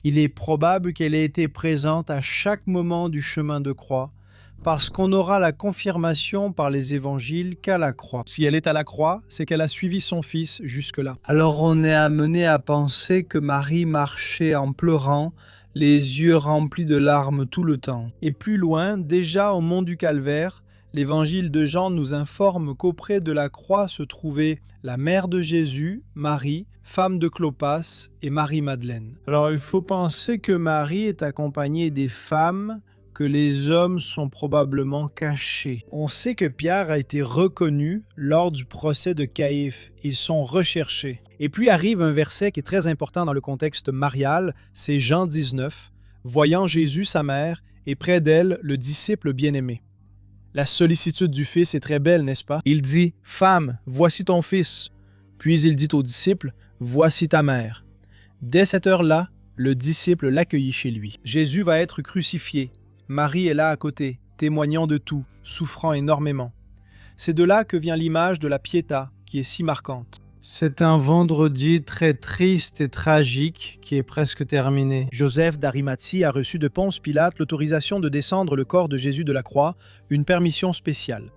Il est probable qu'elle ait été présente à chaque moment du chemin de croix, parce qu'on aura la confirmation par les évangiles qu'à la croix. Si elle est à la croix, c'est qu'elle a suivi son Fils jusque-là. Alors on est amené à penser que Marie marchait en pleurant, les yeux remplis de larmes tout le temps. Et plus loin, déjà au mont du Calvaire, l'évangile de Jean nous informe qu'auprès de la croix se trouvait la mère de Jésus, Marie, femme de Clopas, et Marie-Madeleine. Alors il faut penser que Marie est accompagnée des femmes que les hommes sont probablement cachés. On sait que Pierre a été reconnu lors du procès de Caïphe. Ils sont recherchés. Et puis arrive un verset qui est très important dans le contexte marial, c'est Jean 19, « Voyant Jésus, sa mère, et près d'elle, le disciple bien-aimé. » La sollicitude du Fils est très belle, n'est-ce pas? Il dit « Femme, voici ton Fils. » Puis il dit au disciple « Voici ta mère. » Dès cette heure-là, le disciple l'accueillit chez lui. Jésus va être crucifié. Marie est là à côté, témoignant de tout, souffrant énormément. C'est de là que vient l'image de la Pietà, qui est si marquante. C'est un vendredi très triste et tragique qui est presque terminé. Joseph d'Arimathie a reçu de Ponce Pilate l'autorisation de descendre le corps de Jésus de la croix, une permission spéciale.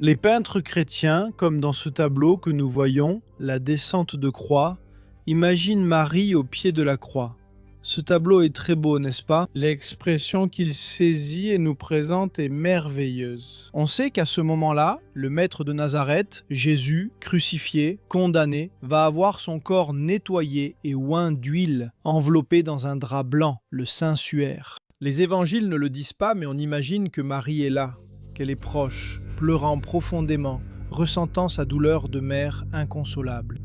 Les peintres chrétiens, comme dans ce tableau que nous voyons, la descente de croix, imaginent Marie au pied de la croix. Ce tableau est très beau, n'est-ce pas? L'expression qu'il saisit et nous présente est merveilleuse. On sait qu'à ce moment-là, le maître de Nazareth, Jésus, crucifié, condamné, va avoir son corps nettoyé et oint d'huile, enveloppé dans un drap blanc, le Saint-Suaire. Les évangiles ne le disent pas, mais on imagine que Marie est là, qu'elle est proche, pleurant profondément, ressentant sa douleur de mère inconsolable.